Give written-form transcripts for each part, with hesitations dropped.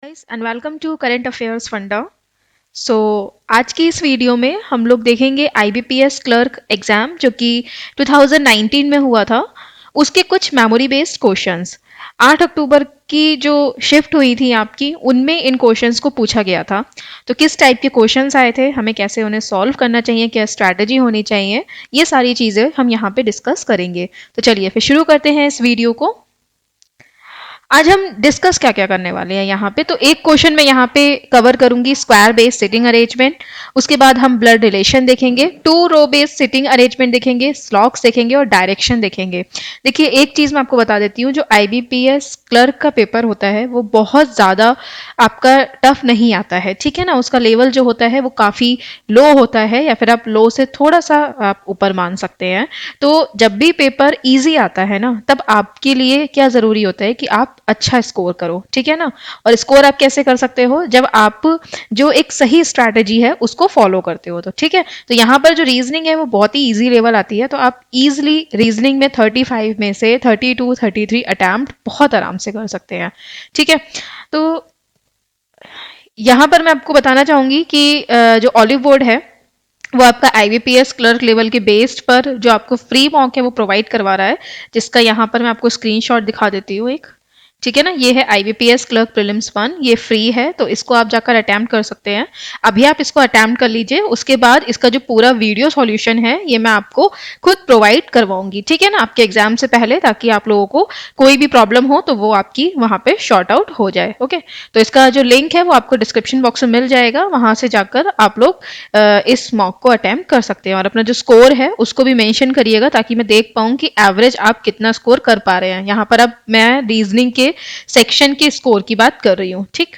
Guys and welcome to current affairs funda. So आज की इस वीडियो में हम लोग देखेंगे आईबीपीएस क्लर्क एग्जाम जो कि 2019 में हुआ था, उसके कुछ मेमोरी बेस्ड क्वेश्चंस। 8 अक्टूबर की जो शिफ्ट हुई थी आपकी, उनमें इन क्वेश्चंस को पूछा गया था। तो किस टाइप के क्वेश्चंस आए थे, हमें कैसे उन्हें सॉल्व करना चाहिए, क्या स्ट्रैटेजी होनी चाहिए, ये सारी चीज़ें हम यहाँ पे डिस्कस करेंगे। तो चलिए फिर शुरू करते हैं इस वीडियो को। आज हम डिस्कस क्या क्या करने वाले हैं यहाँ पे। तो एक क्वेश्चन में यहाँ पे कवर करूंगी स्क्वायर बेस्ड सिटिंग अरेंजमेंट। उसके बाद हम ब्लड रिलेशन देखेंगे, two row based sitting arrangement देखेंगे, स्लॉक्स देखेंगे और डायरेक्शन देखेंगे। देखिए एक चीज मैं आपको बता देती हूँ, जो आईबीपीएस क्लर्क का पेपर होता है वो बहुत ज्यादा आपका टफ नहीं आता है, ठीक है ना। उसका लेवल जो होता है वो काफी लो होता है, या फिर आप लो से थोड़ा सा आप ऊपर मान सकते हैं। तो जब भी पेपर इजी आता है ना, तब आपके लिए क्या जरूरी होता है कि आप अच्छा स्कोर करो, ठीक है ना। और स्कोर आप कैसे कर सकते हो, जब आप जो एक सही स्ट्रैटेजी है उसको फॉलो करते हो। तो ठीक है, तो यहाँ पर जो रीजनिंग है वो बहुत ही इजी लेवल आती है, तो आप इजिली रीजनिंग में 35 में से 32-33 अटैम्प्ट बहुत आराम से कर सकते हैं, ठीक है। तो यहाँ पर मैं आपको बताना चाहूंगी कि जो ऑलिव बोर्ड है वो आपका आईबीपीएस क्लर्क लेवल के बेस्ड पर जो आपको फ्री मॉक है वो प्रोवाइड करवा रहा है, जिसका यहाँ पर मैं आपको स्क्रीनशॉट दिखा देती हूँ एक। ठीक है ना, ये है आईबीपीएस क्लर्क प्रीलिम्स 1, ये फ्री है, तो इसको आप जाकर अटेम्प्ट कर सकते हैं। अभी आप इसको अटेम्प्ट कर लीजिए, उसके बाद इसका जो पूरा वीडियो सॉल्यूशन है ये मैं आपको खुद प्रोवाइड करवाऊंगी, ठीक है ना, आपके एग्जाम से पहले, ताकि आप लोगों को कोई भी प्रॉब्लम हो तो वो आपकी वहां पे शॉर्ट आउट हो जाए। ओके, तो इसका जो लिंक है वो आपको डिस्क्रिप्शन बॉक्स में मिल जाएगा, वहां से जाकर आप लोग इस मॉक को अटेम्प्ट कर सकते हैं। और अपना जो स्कोर है उसको भी मेंशन करिएगा, ताकि मैं देख पाऊँ कि एवरेज आप कितना स्कोर कर पा रहे हैं। यहाँ पर अब मैं रीजनिंग के सेक्शन के स्कोर की बात कर रही हूँ, ठीक।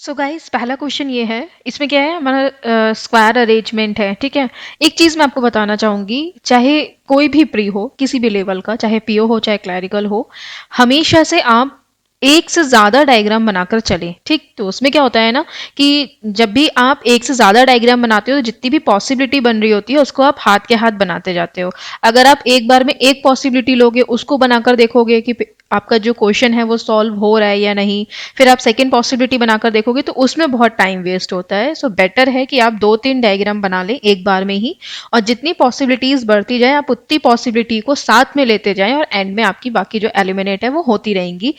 सो गाइस पहला क्वेश्चन ये है, इसमें क्या है, हमारा स्क्वायर अरेंजमेंट है, ठीक है। एक चीज मैं आपको बताना चाहूंगी, चाहे कोई भी प्री हो, किसी भी लेवल का, चाहे पीओ हो चाहे क्लैरिकल हो, हमेशा से आप एक से ज्यादा डायग्राम बनाकर चले, ठीक। तो उसमें क्या होता है ना, कि जब भी आप एक से ज्यादा डायग्राम बनाते हो तो जितनी भी पॉसिबिलिटी बन रही होती है उसको आप हाथ के हाथ बनाते जाते हो। अगर आप एक बार में एक पॉसिबिलिटी लोगे, उसको बनाकर देखोगे कि आपका जो क्वेश्चन है वो सॉल्व हो रहा है या नहीं, फिर आप सेकेंड पॉसिबिलिटी बनाकर देखोगे तो उसमें बहुत टाइम वेस्ट होता है। सो बेटर है कि आप 2-3 डायग्राम बना लें एक बार में ही, और जितनी पॉसिबिलिटीज बढ़ती जाए आप उतनी पॉसिबिलिटी को साथ में लेते जाएं, और एंड में आपकी बाकी जो एलिमिनेट है वो होती रहेंगी।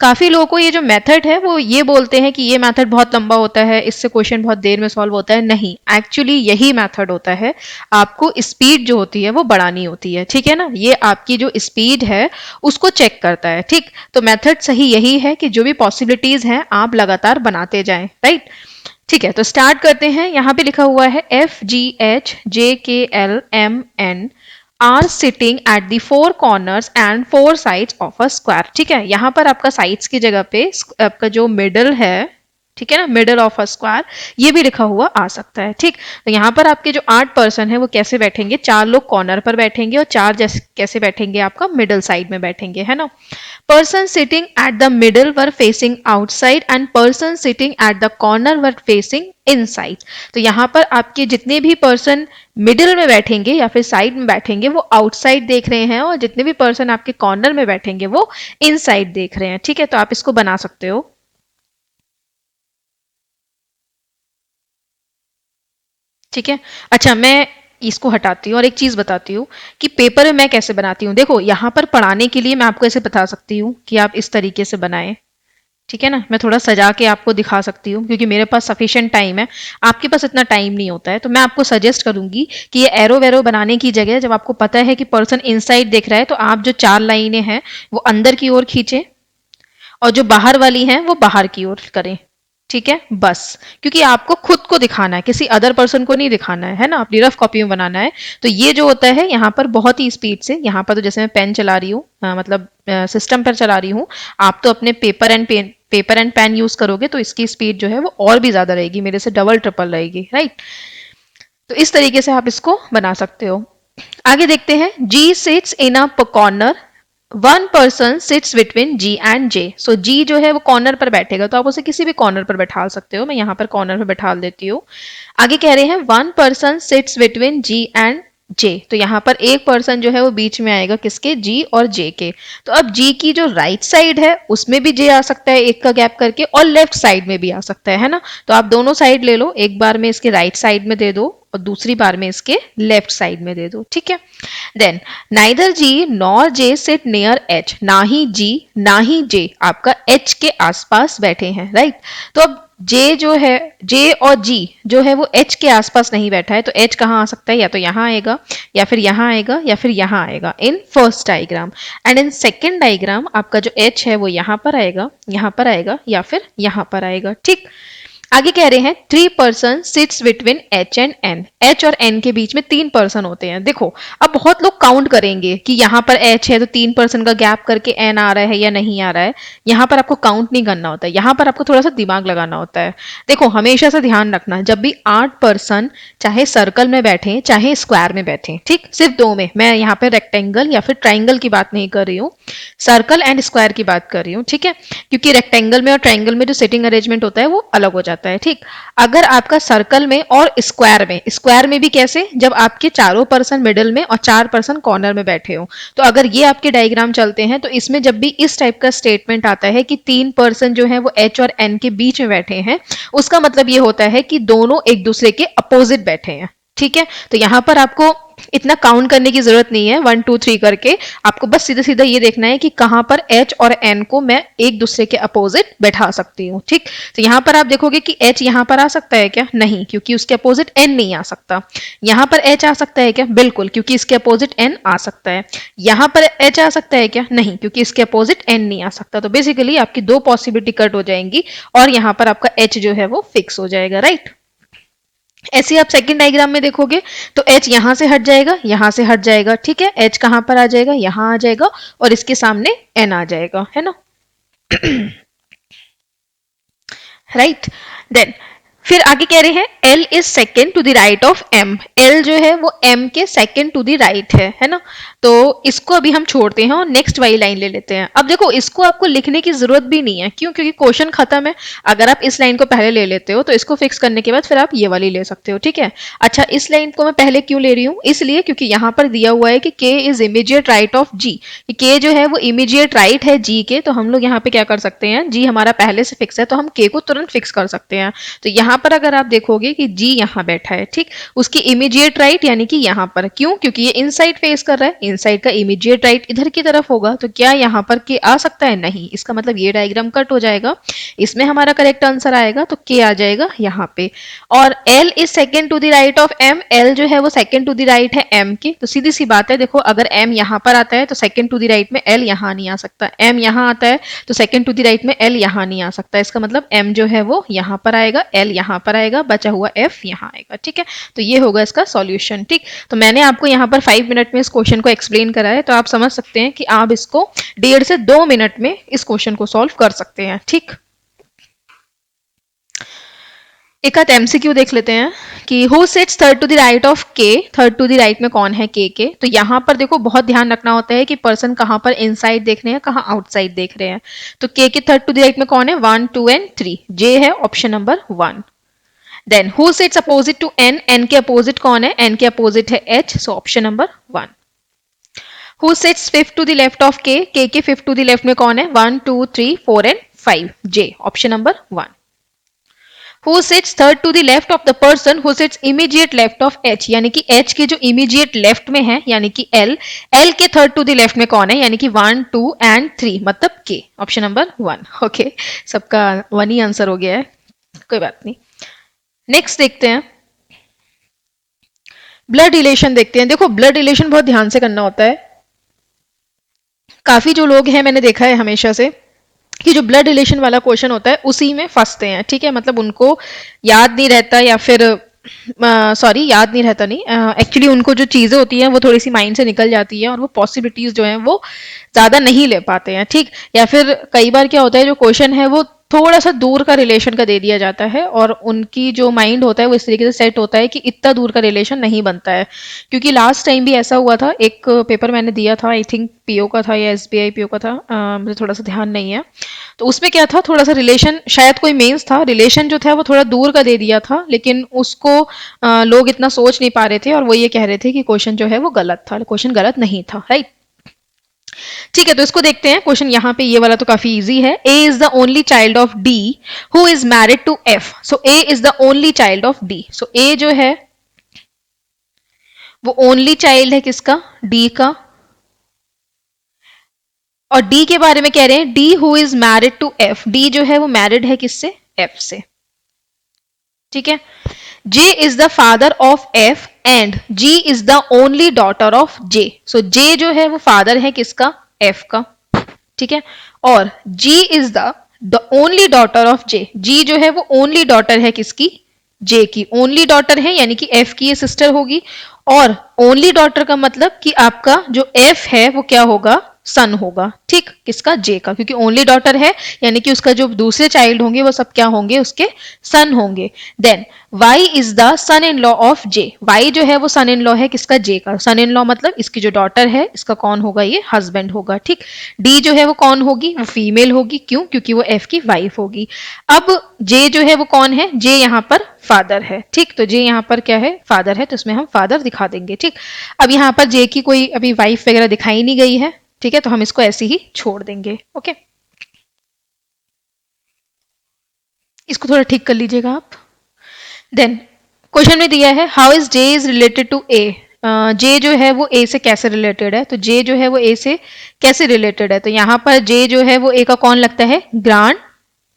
काफी लोगों को ये जो मेथड है वो ये बोलते हैं कि ये मेथड बहुत लंबा होता है, इससे क्वेश्चन बहुत देर में सॉल्व होता है। नहीं, एक्चुअली यही मेथड होता है, आपको स्पीड जो होती है वो बढ़ानी होती है, ठीक है ना। ये आपकी जो स्पीड है उसको चेक करता है, ठीक। तो मेथड सही यही है कि जो भी पॉसिबिलिटीज हैं आप लगातार बनाते जाएं, राइट। ठीक है, तो स्टार्ट करते हैं। यहाँ पे लिखा हुआ है FGHJKLMN are sitting at the 4 corners and 4 sides of a square. ठीक है, यहाँ पर आपका साइड्स की जगह पे आपका जो मिडल है, ठीक है ना, मिडल ऑफ अ स्क्वायर, ये भी लिखा हुआ आ सकता है, ठीक। तो यहाँ पर आपके जो 8 पर्सन है वो कैसे बैठेंगे, 4 लोग कॉर्नर पर बैठेंगे और 4 जैसे कैसे बैठेंगे, आपका मिडल साइड में बैठेंगे, है ना। Person sitting at the middle were facing outside and person sitting at the corner were facing inside. तो यहाँ पर आपके जितने भी पर्सन मिडिल में बैठेंगे या फिर साइड में बैठेंगे वो आउटसाइड देख रहे हैं, और जितने भी पर्सन आपके कॉर्नर में बैठेंगे वो इनसाइड देख रहे हैं, ठीक है। तो आप इसको बना सकते हो, ठीक है। अच्छा, मैं इसको हटाती हूँ और एक चीज बताती हूँ कि पेपर में मैं कैसे बनाती हूँ। देखो यहाँ पर पढ़ाने के लिए मैं आपको ऐसे बता सकती हूँ कि आप इस तरीके से बनाएं, ठीक है ना। मैं थोड़ा सजा के आपको दिखा सकती हूँ क्योंकि मेरे पास सफिशिएंट टाइम है, आपके पास इतना टाइम नहीं होता है। तो मैं आपको सजेस्ट करूंगी कि ये एरो वेरो बनाने की जगह, जब आपको पता है कि पर्सन इनसाइड देख रहा है, तो आप जो 4 लाइनें हैं वो अंदर की ओर खींचे, और जो बाहर वाली हैं वो बाहर की ओर करें, ठीक है, बस। क्योंकि आपको खुद को दिखाना है, किसी अदर पर्सन को नहीं दिखाना है ना, अपनी रफ कॉपी में बनाना है। तो ये जो होता है यहाँ पर बहुत ही स्पीड से, यहाँ पर तो जैसे मैं पेन चला रही हूँ, मतलब सिस्टम पर चला रही हूँ, आप तो अपने पेपर एंड पेन यूज करोगे तो इसकी स्पीड जो है वो और भी ज्यादा रहेगी, मेरे से डबल ट्रिपल रहेगी, राइट। तो इस तरीके से आप इसको बना सकते हो। आगे देखते हैं, G sits in a corner, 1 person sits between G and J. So G जो है वो कॉर्नर पर बैठेगा, तो आप उसे किसी भी कॉर्नर पर बैठा सकते हो। मैं यहाँ पर कॉर्नर पर बैठा देती हूँ। आगे कह रहे हैं 1 person sits between G and J, तो यहाँ पर एक पर्सन जो है वो बीच में आएगा किसके, जी और जे के। तो अब जी की जो राइट साइड है उसमें भी जे आ सकता है एक का गैप करके, और लेफ्ट साइड में भी आ सकता है ना। तो आप दोनों साइड ले लो, एक बार में इसके राइट साइड में दे दो और दूसरी बार में इसके लेफ्ट साइड में दे दो, ठीक है। देन नाइदर जी नॉर जे सिट नियर एच, ना ही जी ना ही जे आपका एच के आसपास बैठे हैं, राइट। तो अब जे जो है, जे और जी जो है वो एच के आसपास नहीं बैठा है, तो एच कहाँ आ सकता है, या तो यहाँ आएगा या फिर यहाँ आएगा या फिर यहाँ आएगा in first diagram. And in second diagram आपका जो एच है वो यहाँ पर आएगा, यहाँ पर आएगा या फिर यहाँ पर आएगा, ठीक। आगे कह रहे हैं 3 person sits between H and N, H और एन के बीच में 3 पर्सन होते हैं। देखो अब बहुत लोग काउंट करेंगे कि यहाँ पर एच है तो 3 पर्सन का गैप करके एन आ रहा है या नहीं आ रहा है। यहाँ पर आपको काउंट नहीं करना होता है, यहाँ पर आपको थोड़ा सा दिमाग लगाना होता है। देखो हमेशा से ध्यान रखना, जब भी 8 पर्सन चाहे सर्कल में बैठे चाहे स्क्वायर में बैठे, ठीक, सिर्फ दो में, मैं यहाँ पे रेक्टेंगल या फिर ट्राइंगल की बात नहीं कर रही हूँ, सर्कल एंड स्क्वायर की बात कर रही हूँ, ठीक है। क्योंकि रेक्टेंगल में और ट्राइंगल में जो सिटिंग अरेंजमेंट होता है वो अलग हो जाता है, ठीक। अगर आपका सर्कल में और स्क्वायर में भी कैसे, जब आपके चारों पर्सन मिडिल में और 4 पर्सन कॉर्नर में बैठे हो। तो अगर ये आपके डायग्राम चलते हैं तो इसमें जब भी इस टाइप का स्टेटमेंट आता है कि 3 पर्सन जो है वो एच और एन के बीच में बैठे हैं, उसका मतलब ये होता है कि दोनों एक दूसरे के अपोजिट बैठे हैं, ठीक है। तो यहां पर आपको इतना काउंट करने की जरूरत नहीं है 1 2 3 करके, आपको बस सीधा सीधा ये देखना है कि कहां पर एच और एन को मैं एक दूसरे के अपोजिट बैठा सकती हूँ, ठीक। तो यहां पर आप देखोगे कि एच यहां पर आ सकता है क्या, नहीं, क्योंकि उसके अपोजिट एन नहीं आ सकता। यहां पर एच आ सकता है क्या, बिल्कुल, क्योंकि इसके अपोजिट एन आ सकता है। यहां पर एच आ सकता है क्या, नहीं, क्योंकि इसके अपोजिट एन नहीं आ सकता। तो बेसिकली आपकी 2 पॉसिबिलिटी कट हो जाएंगी और यहां पर आपका एच जो है वो फिक्स हो जाएगा, राइट। ऐसे आप सेकंड डायग्राम में देखोगे तो H यहां से हट जाएगा, यहां से हट जाएगा, ठीक है। H कहां पर आ जाएगा, यहां आ जाएगा और इसके सामने N आ जाएगा, है ना। राइट। देन फिर आगे कह रहे हैं L is second to the right of M, L जो है वो M के सेकेंड टू द राइट है ना। तो इसको अभी हम छोड़ते हैं और नेक्स्ट वाली लाइन ले लेते हैं। अब देखो इसको आपको लिखने की जरूरत भी नहीं है, क्यों, क्योंकि क्वेश्चन खत्म है। अगर आप इस लाइन को पहले ले लेते हो तो इसको फिक्स करने के बाद फिर आप ये वाली ले सकते हो, ठीक है। अच्छा, इस लाइन को मैं पहले क्यों ले रही हूँ, इसलिए क्योंकि यहाँ पर दिया हुआ है कि K is immediate right of G, K जो है वो इमीडिएट राइट है G के। तो हम लोग यहाँ पे क्या कर सकते हैं, G हमारा पहले से फिक्स है तो हम K को तुरंत फिक्स कर सकते हैं। तो यहाँ पर अगर आप देखोगे कि G यहाँ बैठा है, ठीक, उसकी इमीडिएट राइट यानी कि यहाँ पर, क्यों, क्योंकि ये इनसाइड फेस कर रहा है, इनसाइड का इमीडिएट राइट इधर की तरफ होगा। तो क्या यहाँ पर K आ सकता है, नहीं, इसका मतलब ये डायग्राम कट हो जाएगा। इसमें हमारा करेक्ट आंसर आएगा तो K आ जाएगा यहाँ पे। और L is second to the right of M, L जो है वो सेकेंड टू द राइट है M की। तो सीधी सी बात है, देखो अगर M यहाँ पर आता है तो सेकेंड टू द राइट में L यहाँ नहीं आ सकता, M यहाँ आता है तो सेकेंड टू द राइट में L यहाँ नहीं आ सकता। इसका मतलब M जो है वो यहाँ पर आएगा, L यहाँ पर आएगा, बचा हुआ F यहाँ आएगा, ठीक है। तो ये होगा इसका सॉल्यूशन, ठीक। तो मैंने आपको यहाँ पर 5 मिनट में इस क्वेश्चन को एक्सप्लेन करा है, तो आप समझ सकते हैं कि आप इसको 1.5 से 2 मिनट में इस क्वेश्चन को सॉल्व कर सकते हैं, ठीक। एक आध एमसीक्यू देख लेते हैं कि who sits third to the right of K, third to the right में कौन है के। तो यहाँ पर देखो बहुत ध्यान रखना होता है कि पर्सन कहाँ पर इनसाइड देख रहे हैं, कहाँ आउटसाइड देख रहे हैं। तो के थर्ड टू द राइट में कौन है, 1 2 एंड 3, जे है option number 1। Then who sits opposite to N, N के अपोजिट कौन है, एन के अपोजिट है H, so option number 1। Who sits fifth to the left of K के फिफ्थ टू द लेफ्ट में कौन है, 1 2 3 4 and 5, J option number 1। Who sits third to the left of the person who sits immediate left of H, यानी कि H के जो immediate left में है यानी कि L, L के third to the left में कौन है, यानी कि 1 2 and 3 मतलब K, ऑप्शन नंबर 1। ओके, सबका 1 ही आंसर हो गया है, कोई बात नहीं। नेक्स्ट देखते हैं, ब्लड रिलेशन देखते हैं। देखो ब्लड रिलेशन बहुत ध्यान से करना होता है। काफी जो लोग हैं मैंने देखा है हमेशा से कि जो ब्लड रिलेशन वाला क्वेश्चन होता है उसी में फंसते हैं, ठीक है। मतलब उनको याद नहीं रहता, या फिर सॉरी याद नहीं रहता नहीं, एक्चुअली उनको जो चीज़ें होती हैं वो थोड़ी सी माइंड से निकल जाती है और वो पॉसिबिलिटीज जो हैं वो ज़्यादा नहीं ले पाते हैं, ठीक। या फिर कई बार क्या होता है जो क्वेश्चन है वो थोड़ा सा दूर का रिलेशन का दे दिया जाता है और उनकी जो माइंड होता है वो इस तरीके से सेट होता है कि इतना दूर का रिलेशन नहीं बनता है। क्योंकि लास्ट टाइम भी ऐसा हुआ था, एक पेपर मैंने दिया था, आई थिंक पीओ का था या एसबीआई पीओ का था, मुझे थोड़ा सा ध्यान नहीं है। तो उसमें क्या था, थोड़ा सा रिलेशन, शायद कोई मेंस था, रिलेशन जो था वो थोड़ा दूर का दे दिया था, लेकिन उसको लोग इतना सोच नहीं पा रहे थे और वो ये कह रहे थे कि क्वेश्चन जो है वो गलत था। क्वेश्चन गलत नहीं था, राइट। ठीक है, तो इसको देखते हैं क्वेश्चन यहाँ पे। ये वाला तो काफी इजी है। A is the only child of D who is married to F. So A is the only child of D. So A जो है वो ओनली चाइल्ड है किसका, डी का। और डी के बारे में कह रहे हैं D who is married to F. D जो है वो मैरिड है किससे, एफ से। ठीक है। J is the father of F and G is the only daughter of J. So J जो है वो फादर है किसका, एफ का। ठीक है। और G is the only daughter of J. G जो है वो ओनली डॉटर है किसकी, जे की। ओनली डॉटर है यानी कि एफ की ये सिस्टर होगी। और ओनली डॉटर का मतलब कि आपका जो एफ है वो क्या होगा, सन होगा। ठीक, किसका, जे का। क्योंकि ओनली डॉटर है यानी कि उसका जो दूसरे चाइल्ड होंगे वो सब क्या होंगे, उसके सन होंगे। Then Y is the son in law of J. Y जो है वो सन इन लॉ है किसका, जे का। सन इन लॉ मतलब इसकी जो डॉटर है इसका कौन होगा, ये हस्बैंड होगा। ठीक। डी जो है वो कौन होगी, वो फीमेल होगी। क्यों, क्योंकि वो एफ की वाइफ होगी। अब जे जो है वो कौन है, जे यहाँ पर फादर है। ठीक, तो जे यहाँ पर क्या है, फादर है, तो इसमें हम फादर दिखा देंगे। ठीक। अब यहाँ पर जे की कोई अभी वाइफ वगैरह दिखाई नहीं गई है, ठीक है, तो हम इसको ऐसे ही छोड़ देंगे। ओके, इसको थोड़ा ठीक कर लीजिएगा आप। देन क्वेश्चन में दिया है how is J is related to A. J जो है वो ए से कैसे रिलेटेड है, तो जे जो है वो ए से कैसे रिलेटेड है, तो यहाँ पर जे जो है वो ए का कौन लगता है, ग्रांड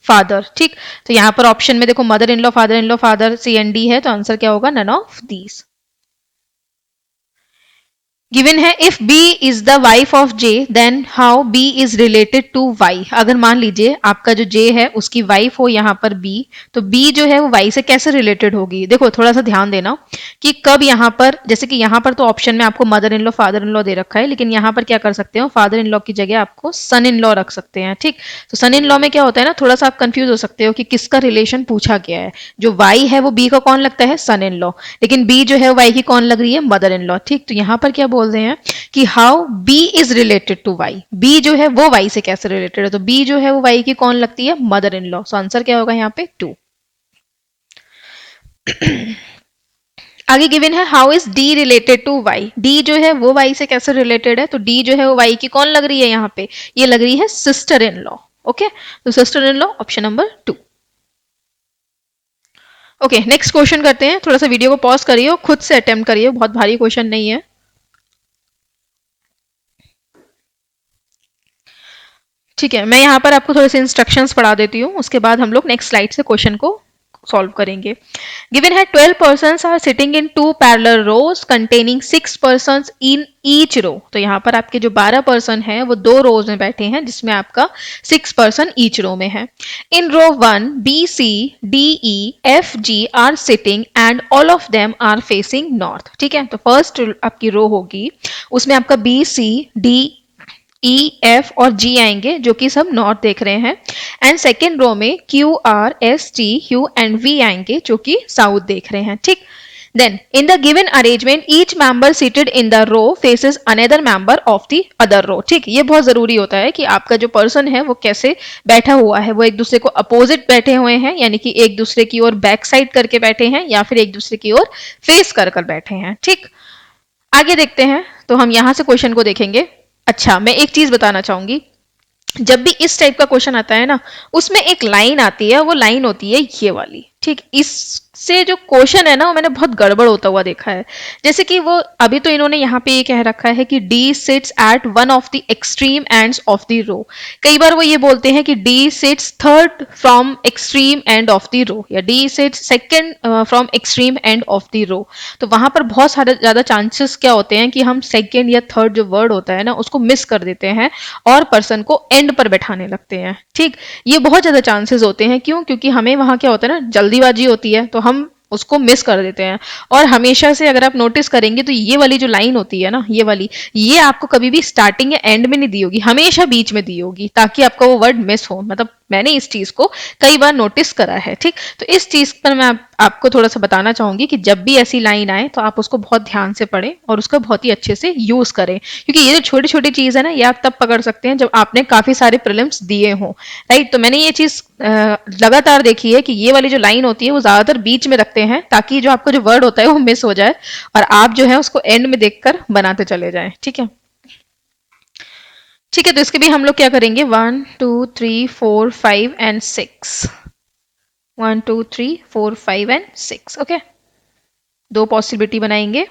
फादर। ठीक, तो यहाँ पर ऑप्शन में देखो mother in law, father C and D है, तो आंसर क्या होगा, नन ऑफ दीज। गिवन है if B is the wife of J then how B is related to Y। अगर मान लीजिए आपका जो J है उसकी वाइफ हो यहाँ पर B, तो B जो है वो Y से कैसे रिलेटेड होगी। देखो थोड़ा सा ध्यान देना कि कब यहाँ पर, जैसे कि यहाँ पर तो ऑप्शन में आपको mother in law father in law दे रखा है, लेकिन यहाँ पर क्या कर सकते हो, फादर इन लॉ की जगह आपको सन इन लॉ रख सकते हैं। ठीक, तो सन इन लॉ में क्या होता है ना, थोड़ा सा आप कंफ्यूज हो सकते हो कि किसका रिलेशन पूछा गया है। जो Y है वो B का कौन लगता है, सन इन लॉ, लेकिन B जो है Y की कौन लग रही है, मदर इन लॉ। ठीक, तो यहाँ पर क्या बोल रहे हैं कि how B is related to Y। B जो है वो Y से कैसे रिलेटेड है, तो B जो है वो Y की कौन लगती है, mother in law. So answer क्या होगा यहाँ पे 2। आगे गिवन है how is D related to Y। D जो है वो Y से कैसे रिलेटेड है, तो D जो है वो Y की कौन लग रही है, यहाँ पे ये लग रही है सिस्टर इन लॉ। ओके, तो sister in law option number 2। Okay, next question करते हैं। थोड़ा सा वीडियो को पॉज करिए और खुद से अटेम्प्ट करिए, बहुत भारी क्वेश्चन नहीं है। ठीक है, मैं यहाँ पर आपको थोड़े से इंस्ट्रक्शंस पढ़ा देती हूँ, उसके बाद हम लोग नेक्स्ट स्लाइड से क्वेश्चन को सॉल्व करेंगे। गिवन है 12 persons are sitting in 2 parallel rows containing 6 persons in each row. तो यहाँ पर आपके जो 12 पर्सन है वो 2 रोज में बैठे हैं जिसमें आपका 6 पर्सन ईच रो में है। In row 1 B C D E F G are sitting and all of them are facing north. ठीक है, तो फर्स्ट आपकी रो होगी उसमें आपका B C D E F और जी आएंगे जो कि सब नॉर्थ देख रहे हैं। एंड सेकेंड रो में Q R S T U and V आएंगे जो कि साउथ देख रहे हैं। ठीक, then in the given arrangement each member seated in the row faces another member of the other row. ठीक, ये बहुत जरूरी होता है कि आपका जो पर्सन है वो कैसे बैठा हुआ है, वो एक दूसरे को अपोजिट बैठे हुए हैं, यानी कि एक दूसरे की ओर बैक साइड करके बैठे हैं या फिर एक दूसरे की ओर फेस कर कर बैठे हैं। ठीक, आगे देखते हैं, तो हम यहां से क्वेश्चन को देखेंगे। अच्छा, मैं एक चीज बताना चाहूंगी, जब भी इस टाइप का क्वेश्चन आता है ना, उसमें एक लाइन आती है, वो लाइन होती है ये वाली। ठीक, इससे जो क्वेश्चन है ना वो मैंने बहुत गड़बड़ होता हुआ देखा है। जैसे कि वो अभी तो इन्होंने यहाँ पे ये कह रखा है कि D sits at one of the extreme ends of the row. कई बार वो ये बोलते हैं कि D sits third from extreme end of the row, या D sits second from extreme end of the row. तो वहां पर बहुत सारे ज्यादा चांसेस क्या होते हैं कि हम सेकंड या थर्ड जो वर्ड होता है ना उसको मिस कर देते हैं और पर्सन को एंड पर बैठाने लगते हैं। ठीक, ये बहुत ज्यादा चांसेस होते हैं। क्यों, क्योंकि हमें वहां क्या होता है ना, जल्दीबाजी होती है तो हम उसको मिस कर देते हैं। और हमेशा से अगर आप नोटिस करेंगे तो ये वाली जो लाइन होती है ना, ये वाली, ये आपको कभी भी स्टार्टिंग या एंड में नहीं दी होगी, हमेशा बीच में दी होगी ताकि आपका वो वर्ड मिस हो, मतलब मैंने इस चीज को कई बार नोटिस करा है। ठीक, तो इस चीज पर मैं आपको थोड़ा सा बताना चाहूंगी कि जब भी ऐसी लाइन आए तो आप उसको बहुत ध्यान से पढ़ें और उसका बहुत ही अच्छे से यूज करें, क्योंकि ये जो छोटी छोटी चीज है ना, ये आप तब पकड़ सकते हैं जब आपने काफी सारे प्रीलिम्स दिए हों। राइट, तो मैंने ये चीज लगातार देखी है कि ये वाली जो लाइन होती है वो ज्यादातर बीच में रखते हैं, ताकि जो आपका जो वर्ड होता है वो मिस हो जाए और आप जो है उसको एंड में देखकर बनाते चले जाएं। ठीक है, ठीक है, तो इसके भी हम लोग क्या करेंगे, 1 2 3 4 5 एंड 6, 1 2 3 4 5 एंड 6। ओके, दो पॉसिबिलिटी बनाएंगे।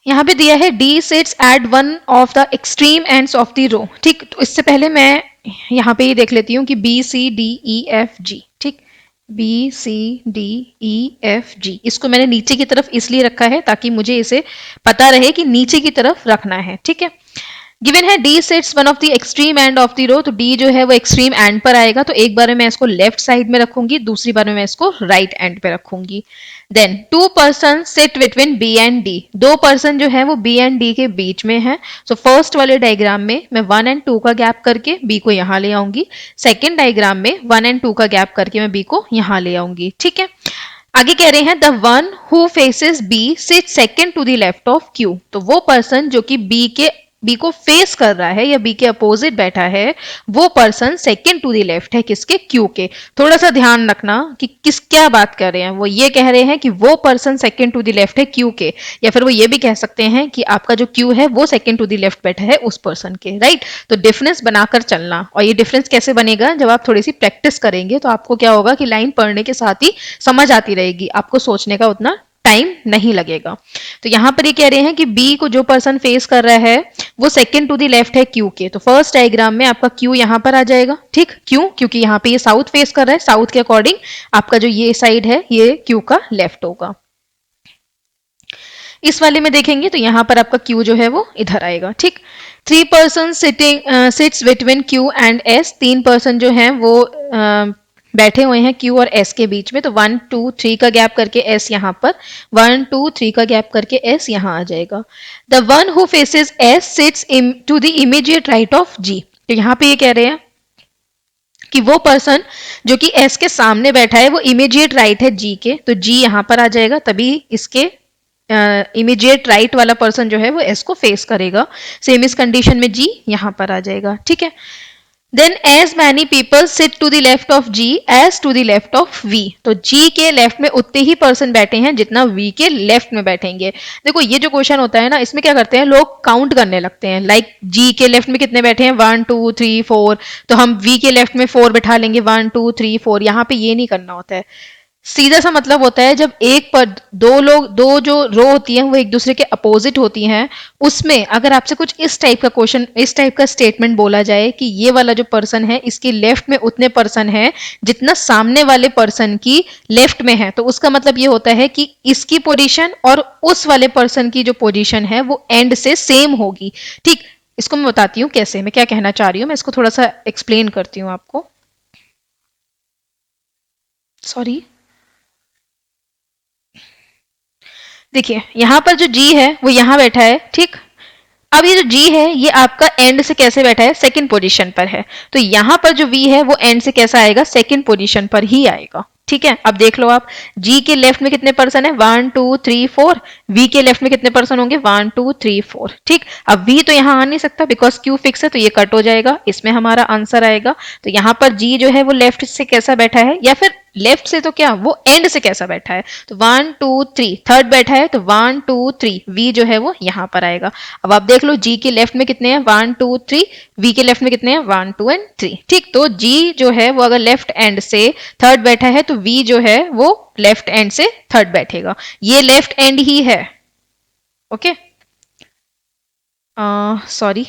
यहाँ पे दिया है D sits at one of the extreme ends of the row. ठीक, तो इससे पहले मैं यहाँ पे ये देख लेती हूँ कि B C D E F G. ठीक, B C D E F G, इसको मैंने नीचे की तरफ इसलिए रखा है ताकि मुझे इसे पता रहे कि नीचे की तरफ रखना है। ठीक है, गिवन है D sits one of the extreme end of the row, तो डी जो है वो एक्सट्रीम एंड पर आएगा, तो एक बार में मैं इसको लेफ्ट साइड में रखूंगी, दूसरी बार में मैं इसको राइट एंड पे रखूंगी। Then two person sit between B and D, दो पर्सन जो है वो बी एंड डी के बीच में है। सो फर्स्ट वाले डायग्राम में मैं 1 एंड 2 का गैप करके बी को यहाँ ले आऊंगी, सेकेंड डायग्राम में 1 एंड 2 का गैप करके मैं बी को यहाँ ले आऊंगी। ठीक है, आगे कह रहे हैं the one who faces B sit second to the left of Q, तो वो पर्सन जो कि बी को फेस कर रहा है या बी के अपोजिट बैठा है, वो person second to the left है, किसके, क्यू के। थोड़ा सा ध्यान रखना कि किस क्या बात कर रहे हैं, वो ये कह रहे हैं कि वो person second to the left है क्यू के, या फिर वो ये भी कह सकते हैं कि आपका जो क्यू है वो सेकंड टू द लेफ्ट बैठा है उस पर्सन के। राइट, तो डिफरेंस बनाकर चलना, और ये डिफरेंस कैसे बनेगा, जब आप थोड़ी सी प्रैक्टिस करेंगे तो आपको क्या होगा कि लाइन पढ़ने के साथ ही समझ आती रहेगी, आपको सोचने का उतना टाइम नहीं लगेगा। तो यहां पर ये कह रहे हैं कि बी को जो पर्सन फेस कर रहा है वो सेकंड टू द लेफ्ट है क्यू के, तो फर्स्ट डायग्राम में आपका क्यू यहां पर आ जाएगा। ठीक, क्यों, क्योंकि यहां पे ये साउथ फेस कर रहा है, साउथ के अकॉर्डिंग आपका जो ये साइड है ये क्यू का लेफ्ट होगा। इस वाले में देखेंगे तो यहां पर आपका क्यू जो है वो इधर आएगा। ठीक, three person sits between Q and S, तीन पर्सन जो है वो बैठे हुए हैं Q और S के बीच में, तो 1 2 3 का गैप करके S यहाँ पर, 1 2 3 का गैप करके S यहाँ आ जाएगा। The one who faces S sits to the immediate right of G, तो यहाँ पे ये कह रहे हैं कि वो पर्सन जो कि S के सामने बैठा है वो इमीडिएट राइट है G के, तो G यहाँ पर आ जाएगा, तभी इसके इमीडिएट राइट वाला पर्सन जो है वो S को फेस करेगा। सेम इस कंडीशन में G यहाँ पर आ जाएगा। ठीक है, Then as many people sit to the left of G as to the left of V, तो G के लेफ्ट में उतने ही पर्सन बैठे हैं जितना V के लेफ्ट में बैठेंगे। देखो ये जो क्वेश्चन होता है ना, इसमें क्या करते हैं लोग, काउंट करने लगते हैं, लाइक G के लेफ्ट में कितने बैठे हैं 1 2 3 4, तो हम V के लेफ्ट में 4 बैठा लेंगे 1 2 3 4। यहाँ पे ये नहीं करना होता है, सीधा सा मतलब होता है जब एक पर दो जो रो होती हैं वो एक दूसरे के अपोजिट होती हैं, उसमें अगर आपसे कुछ इस टाइप का क्वेश्चन, इस टाइप का स्टेटमेंट बोला जाए कि ये वाला जो पर्सन है इसके लेफ्ट में उतने पर्सन है जितना सामने वाले पर्सन की लेफ्ट में है, तो उसका मतलब ये होता है कि इसकी पोजीशन और उस वाले पर्सन की जो पोजीशन है वो एंड से सेम होगी। ठीक, इसको मैं बताती हूँ कैसे, मैं क्या कहना चाह रही हूँ, मैं इसको थोड़ा सा एक्सप्लेन करती हूँ आपको। सॉरी, देखिए यहाँ पर जो G है वो यहाँ बैठा है। ठीक, अब ये जो G है ये आपका एंड से कैसे बैठा है, सेकंड पोजीशन पर है, तो यहाँ पर जो V है वो एंड से कैसा आएगा, सेकंड पोजीशन पर ही आएगा। ठीक है, अब देख लो आप, G के लेफ्ट में कितने पर्सन है 1 2 3 4, V के लेफ्ट में कितने पर्सन होंगे 1 2 3 4। ठीक, अब V तो यहाँ आ नहीं सकता बिकॉज Q फिक्स है, तो ये कट हो जाएगा, इसमें हमारा आंसर आएगा। तो यहाँ पर G जो है वो लेफ्ट से कैसा बैठा है, या फिर लेफ्ट से तो क्या वो एंड से कैसा बैठा है, तो 1 2 3 थर्ड बैठा है, तो 1 2 3 V जो है वो यहाँ पर आएगा। अब आप देख लो G के लेफ्ट में कितने हैं 1 2 3, V के लेफ्ट में कितने हैं 1 2 एंड 3। ठीक, तो G जो है वो अगर लेफ्ट एंड से थर्ड बैठा है तो V जो है वो लेफ्ट एंड से थर्ड बैठेगा, ये लेफ्ट एंड ही है। Okay, sorry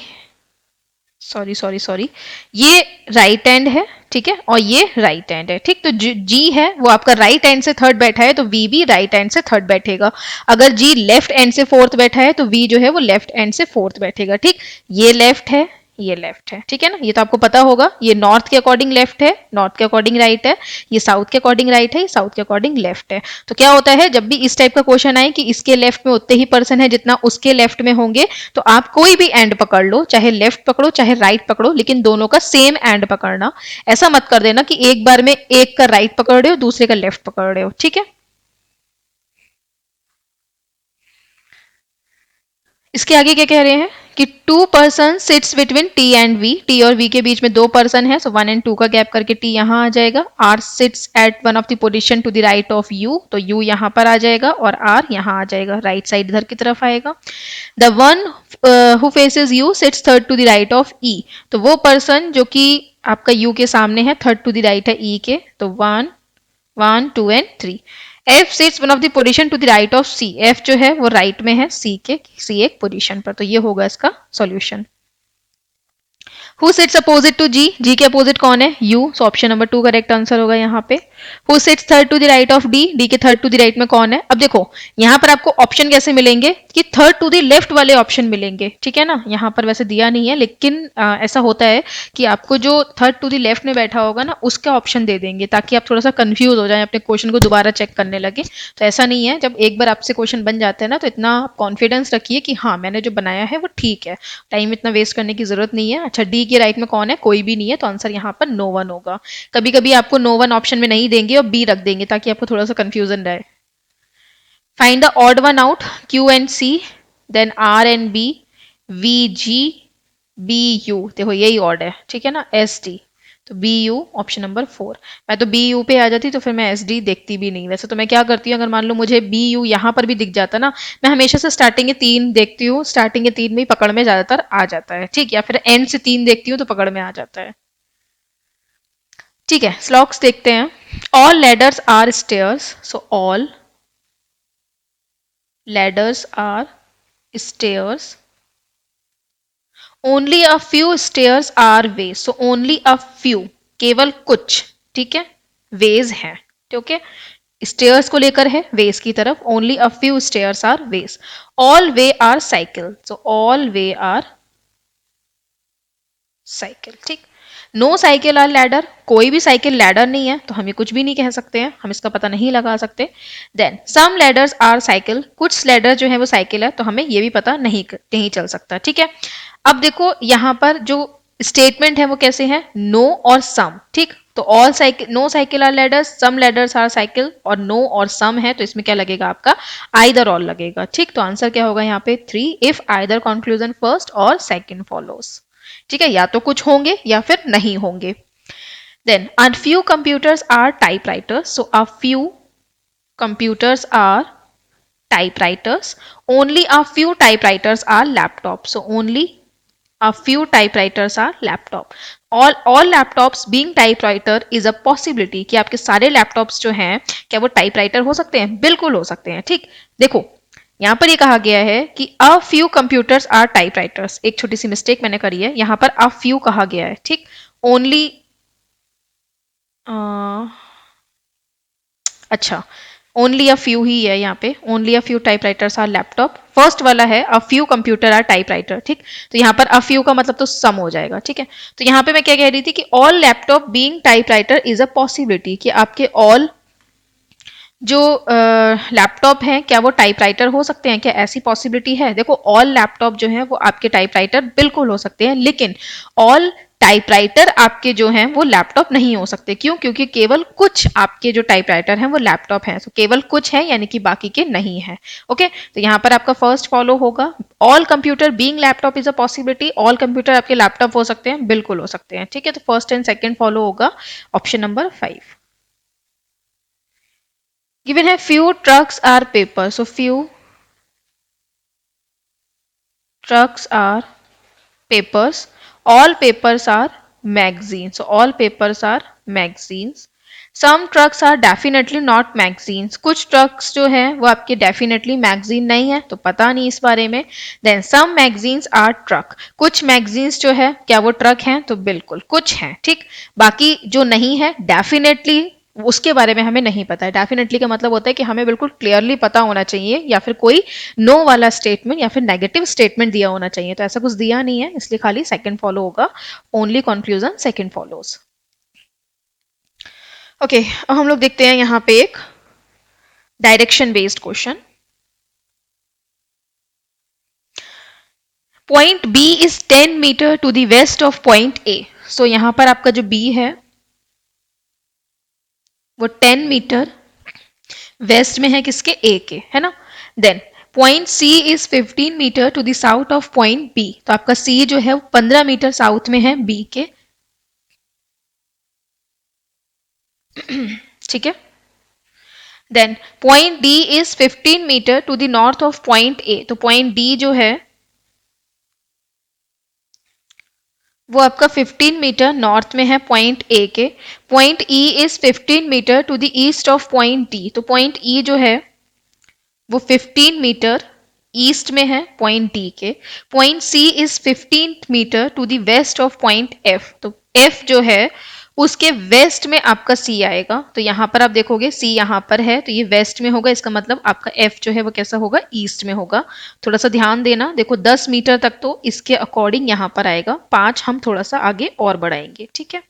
sorry sorry sorry, ये राइट एंड है। ठीक है, और ये राइट एंड है। ठीक, तो जी है वो आपका राइट एंड से थर्ड बैठा है तो वी भी राइट एंड से थर्ड बैठेगा। अगर जी लेफ्ट एंड से फोर्थ बैठा है तो वी जो है वो लेफ्ट एंड से फोर्थ बैठेगा। ठीक, ये लेफ्ट है ये लेफ्ट है, ठीक है ना। ये तो आपको पता होगा, ये नॉर्थ के अकॉर्डिंग लेफ्ट है, नॉर्थ के अकॉर्डिंग राइट है, ये साउथ के अकॉर्डिंग राइट है, ये साउथ के अकॉर्डिंग लेफ्ट है। तो क्या होता है जब भी इस टाइप का क्वेश्चन आए कि इसके लेफ्ट में उतने ही पर्सन है जितना उसके लेफ्ट में होंगे, तो आप कोई भी एंड पकड़ लो, चाहे लेफ्ट पकड़ो चाहे राइट पकड़ो, लेकिन दोनों का सेम एंड पकड़ना। ऐसा मत कर देना कि एक बार में एक का राइट पकड़ रहे हो दूसरे का लेफ्ट पकड़ रहे हो, ठीक है। इसके आगे क्या कह रहे हैं कि two person sits between T and V, T और वी के बीच में दो पर्सन है, सो 1 एंड 2 का गैप करके टी यहाँ आ जाएगा। R sits at one of the position to the right of U, तो यू यहाँ पर आ जाएगा और आर यहाँ आ जाएगा, राइट साइड इधर की तरफ आएगा। The one who faces you sits third to the right of E, तो वो पर्सन जो कि आपका यू के सामने है थर्ड टू द राइट है ई के, तो 1 1 2 and 3। F sits one of the position to the right of C, F जो है वो राइट में है C के किसी एक पोजीशन पर, तो ये होगा इसका solution. Who sits opposite to G, G के अपोजिट कौन है U, so option number 2 correct answer होगा यहाँ पे। Who sits third to the right of D, D के थर्ड टू द राइट में कौन है। अब देखो यहाँ पर आपको ऑप्शन कैसे मिलेंगे कि थर्ड टू द लेफ्ट वाले ऑप्शन मिलेंगे, ठीक है ना। यहाँ पर वैसे दिया नहीं है लेकिन ऐसा होता है कि आपको जो थर्ड टू द लेफ्ट में बैठा होगा ना उसका ऑप्शन दे देंगे ताकि आप थोड़ा सा कंफ्यूज हो जाए, अपने क्वेश्चन को दोबारा चेक करने लगे। तो ऐसा नहीं है, जब एक बार आपसे क्वेश्चन बन जाता है ना तो इतना कॉन्फिडेंस रखिए कि हाँ मैंने जो बनाया है वो ठीक है, टाइम इतना वेस्ट करने की जरूरत नहीं है। अच्छा डी के राइट में कौन है, कोई भी नहीं है, तो आंसर यहाँ पर नो वन होगा। कभी कभी आपको नो वन ऑप्शन में नहीं देंगे और बी रख देंगे ताकि आपको थोड़ा सा कंफ्यूजन रहे। Find the odd one out, Q and C, then R and B, V G, B U, देखो यही ऑड है, ठीक है ना, एस डी, तो बी यू ऑप्शन नंबर 4। मैं तो बी यू पे आ जाती तो फिर मैं एस डी देखती भी नहीं। वैसे तो मैं क्या करती हूँ, अगर मान लो मुझे बी यू यहाँ पर भी दिख जाता ना, मैं हमेशा से स्टार्टिंग के 3 देखती हूँ, स्टार्टिंग के 3 में ही पकड़ में ज्यादातर आ जाता है, ठीक, या फिर एंड से 3 देखती हूँ तो पकड़ में आ जाता है, ठीक है। स्लॉक्स देखते हैं। All ladders are stairs, so all ladders are stairs, only a few stairs are ways, so only a few, केवल कुछ, ठीक है, वेज है, ठीक है। स्टेयर्स को लेकर है वेज की तरफ, only a few stairs are ways. All way are cycle, so all way are cycle, ठीक। नो साइकिल आर लैडर, कोई भी साइकिल लैडर नहीं है तो हम ये कुछ भी नहीं कह सकते हैं, हम इसका पता नहीं लगा सकते। Then some ladders are cycle, कुछ लैडर जो है वो साइकिल है, तो हमें ये भी पता नहीं चल सकता, ठीक है। अब देखो यहाँ पर जो स्टेटमेंट है वो कैसे है, नो और सम, ठीक। तो all cycle, no cycle are ladders, some ladders are cycle, और नो और सम है तो इसमें क्या लगेगा आपका, आइदर ऑल लगेगा, ठीक। तो आंसर क्या होगा यहाँ पे 3, इफ आइदर कंक्लूजन फर्स्ट और सेकंड फॉलोस, ठीक है, या तो कुछ होंगे या फिर नहीं होंगे। Then a few computers are typewriters, so a few computers are typewriters, only a few typewriters are laptops, so only a few typewriters are laptop। all laptops being typewriter is a possibility, कि आपके सारे laptops जो हैं क्या वो typewriter हो सकते हैं, बिल्कुल हो सकते हैं, ठीक। देखो यहाँ पर ये कहा गया है कि a few computers are typewriters, एक छोटी सी मिस्टेक मैंने करी है, यहाँ पर अ फ्यू कहा गया है, ठीक। ओनली अच्छा, ओनली अ फ्यू ही है यहाँ पे, only a few typewriters are laptop, first वाला है a few computer are typewriter, ठीक। तो यहाँ पर अ फ्यू का मतलब तो सम हो जाएगा, ठीक है। तो यहाँ पे मैं क्या कह रही थी कि all laptop being typewriter is a possibility, कि आपके ऑल जो लैपटॉप हैं क्या वो टाइपराइटर हो सकते हैं, क्या ऐसी पॉसिबिलिटी है। देखो ऑल लैपटॉप जो है वो आपके टाइपराइटर बिल्कुल हो सकते हैं, लेकिन ऑल टाइपराइटर आपके जो हैं वो लैपटॉप नहीं हो सकते, क्यों, क्योंकि केवल कुछ आपके जो टाइपराइटर हैं वो लैपटॉप हैं, तो केवल कुछ है यानी कि बाकी के नहीं है, ओके। तो यहाँ पर आपका फर्स्ट फॉलो होगा, all computer being laptop is a possibility, all computer आपके लैपटॉप हो सकते हैं, बिल्कुल हो सकते हैं, ठीक है। तो फर्स्ट एंड सेकेंड फॉलो होगा ऑप्शन नंबर 5। Given है few trucks are paper, so few trucks are papers, all papers are magazines, so all papers are magazines। some trucks are definitely not magazines, कुछ trucks जो है वो आपके definitely magazine नहीं है तो पता नहीं इस बारे में। then some magazines are truck, कुछ magazines जो है क्या वो truck हैं, तो बिल्कुल कुछ हैं, ठीक। बाकी जो नहीं है definitely उसके बारे में हमें नहीं पता है। डेफिनेटली का मतलब होता है कि हमें बिल्कुल क्लियरली पता होना चाहिए, या फिर कोई नो वाला स्टेटमेंट या फिर नेगेटिव स्टेटमेंट दिया होना चाहिए। तो ऐसा कुछ दिया नहीं है, इसलिए खाली सेकंड फॉलो होगा। Only conclusion second follows. Okay, अब हम लोग देखते हैं यहाँ पे एक direction based question. Point B is 10 metre to the west of point A. So यहां पर आपका जो बी है वो 10 मीटर वेस्ट में है किसके, ए के, है ना। Then point C is 15 metre to the south of point B. तो आपका सी जो है वो 15 मीटर साउथ में है बी के। ठीक है। Then point D is 15 metre to the north of point A. तो पॉइंट डी जो है वो आपका 15 मीटर नॉर्थ में है पॉइंट ए के। Point E is 15 metre to the east of point D. तो पॉइंट ई जो है वो 15 मीटर ईस्ट में है पॉइंट डी के। Point C is 15 metre to the west of point F. तो एफ जो है उसके वेस्ट में आपका सी आएगा। तो यहां पर आप देखोगे सी यहां पर है, तो ये वेस्ट में होगा, इसका मतलब आपका एफ जो है वो कैसा होगा, ईस्ट में होगा। थोड़ा सा ध्यान देना, देखो 10 मीटर तक तो इसके अकॉर्डिंग यहां पर आएगा, 5 हम थोड़ा सा आगे और बढ़ाएंगे। ठीक है,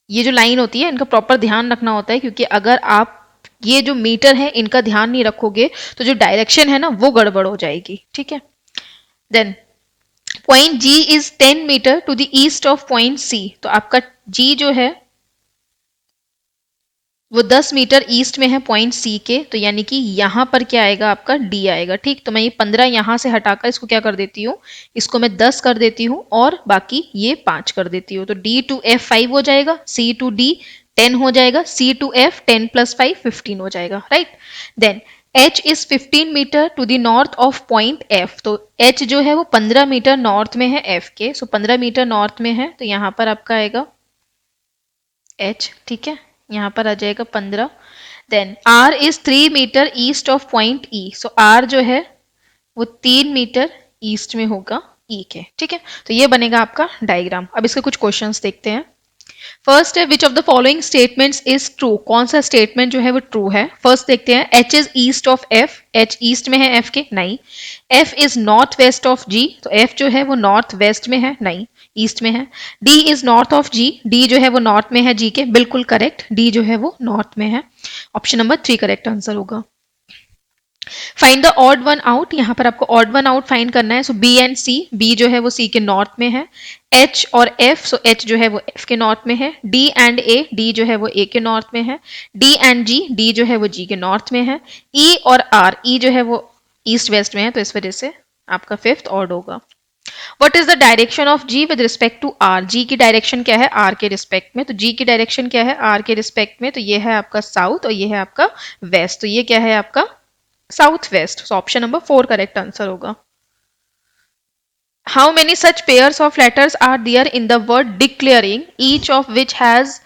ये जो लाइन होती है इनका प्रॉपर ध्यान रखना होता है, क्योंकि अगर आप ये जो मीटर है इनका ध्यान नहीं रखोगे तो जो डायरेक्शन है ना वो गड़बड़ हो जाएगी। ठीक है। Then point G is 10 metre to the east of point C. तो आपका जी जो है वो 10 मीटर ईस्ट में है पॉइंट सी के। तो यानी कि यहां पर क्या आएगा, आपका डी आएगा। ठीक, तो मैं ये 15 यहां से हटाकर इसको क्या कर देती हूँ, इसको मैं 10 कर देती हूँ और बाकी ये 5 कर देती हूँ। तो डी टू एफ 5 हो जाएगा, सी टू डी 10 हो जाएगा, सी टू एफ 10 प्लस 5 15 हो जाएगा। Right. Then H is 15 metre to the north of point F। तो H जो है वो 15 मीटर नॉर्थ में है F के। सो 15 मीटर नॉर्थ में है, तो यहां पर आपका आएगा H। ठीक है, यहां पर आ जाएगा 15। Then R is 3 metre east of point E। सो R जो है वो 3 मीटर ईस्ट में होगा E के। ठीक है, तो ये बनेगा आपका डायग्राम। अब इसके कुछ क्वेश्चंस देखते हैं। फर्स्ट है which of the following statements is true. कौन सा स्टेटमेंट जो है वो ट्रू है। फर्स्ट देखते हैं, H is east of F. H east में है एफ के, नहीं। F is north west of G. तो एफ जो है वो नॉर्थ वेस्ट में है, नहीं, ईस्ट में है। D is north of G. D जो है वो नॉर्थ में है जी के, बिल्कुल करेक्ट, डी जो है वो नॉर्थ में है। ऑप्शन नंबर 3 करेक्ट आंसर होगा। Find the odd one out. यहाँ पर आपको ऑड वन आउट फाइंड करना है। सो बी एंड सी, बी जो है वो सी के नॉर्थ में है। एच और एफ, सो एच जो है वो एफ के नॉर्थ में है। डी एंड ए, डी जो है वो ए के नॉर्थ में है। डी एंड जी, डी जो है वो जी के नॉर्थ में है। ई और आर, ई जो है वो ईस्ट वेस्ट में है, तो इस वजह से आपका फिफ्थ ऑड होगा। What is the direction of G with respect to R. G की डायरेक्शन क्या है आर के रिस्पेक्ट में। तो जी की डायरेक्शन क्या है आर के रिस्पेक्ट में, तो ये है आपका साउथ और ये है आपका वेस्ट। तो ये क्या है आपका south west. So option number 4 correct answer होगा। How many such pairs of letters are there in the word declaring, each of which has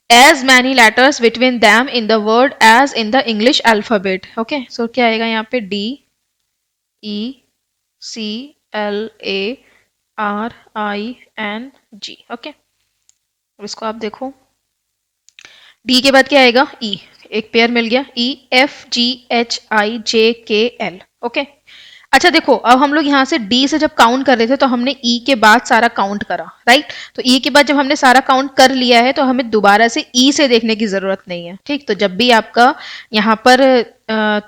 as many letters between them in the word as in the English alphabet. Okay, so क्या आएगा यहाँ पे, D E C L A R I N G. Okay, अब इसको आप देखो, D के बाद क्या आएगा, E, एक पेयर मिल गया, E F G H I J K L. Okay, अच्छा देखो, अब हम लोग यहाँ से डी से जब काउंट कर रहे थे तो हमने ई के बाद सारा काउंट करा, राइट। तो ई के बाद जब हमने सारा काउंट कर लिया है तो हमें दोबारा से ई से देखने की जरूरत नहीं है। ठीक, तो जब भी आपका यहाँ पर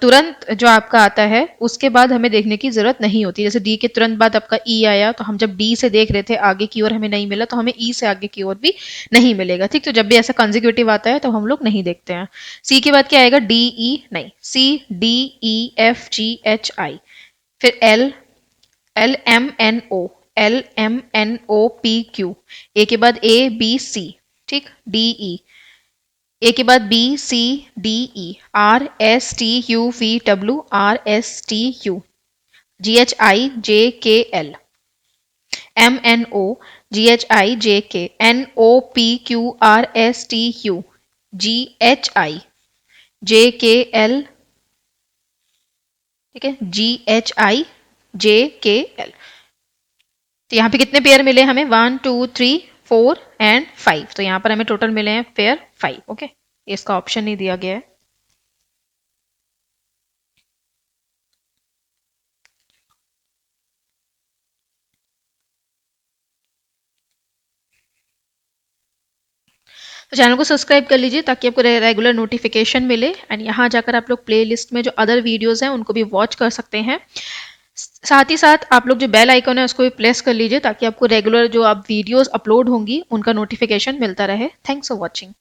तुरंत जो आपका आता है उसके बाद हमें देखने की जरूरत नहीं होती। जैसे डी के तुरंत बाद आपका ई आया तो हम जब डी से देख रहे थे आगे की ओर हमें नहीं मिला, तो हमें ई से आगे की ओर भी नहीं मिलेगा। ठीक, तो जब भी ऐसा कंजिक्यूटिव आता है तो हम लोग नहीं देखते हैं। सी के बाद क्या आएगा, डी ई, नहीं, C D E F G H I, फिर L, L M N O, L M N O P Q, A के बाद ए बी सी, ठीक, डी ई, ए के बाद B C D E, R S T U V W, R S T U, G H I J K L, M N O, G H I J K, N O P Q R S T U, G H I J K L, ठीक है, जी H I J K L. तो यहाँ पे कितने pair मिले हमें, 1 2 3 4 and 5। तो यहाँ पर हमें टोटल मिले हैं पेयर 5। ओके, इसका ऑप्शन नहीं दिया गया है। तो चैनल को सब्सक्राइब कर लीजिए ताकि आपको रेगुलर नोटिफिकेशन मिले, एंड यहाँ जाकर आप लोग प्लेलिस्ट में जो अदर वीडियोस हैं उनको भी वॉच कर सकते हैं। साथ ही साथ आप लोग जो बेल आइकन है उसको भी प्रेस कर लीजिए ताकि आपको रेगुलर जो आप वीडियोस अपलोड होंगी उनका नोटिफिकेशन मिलता रहे। Thanks for watching.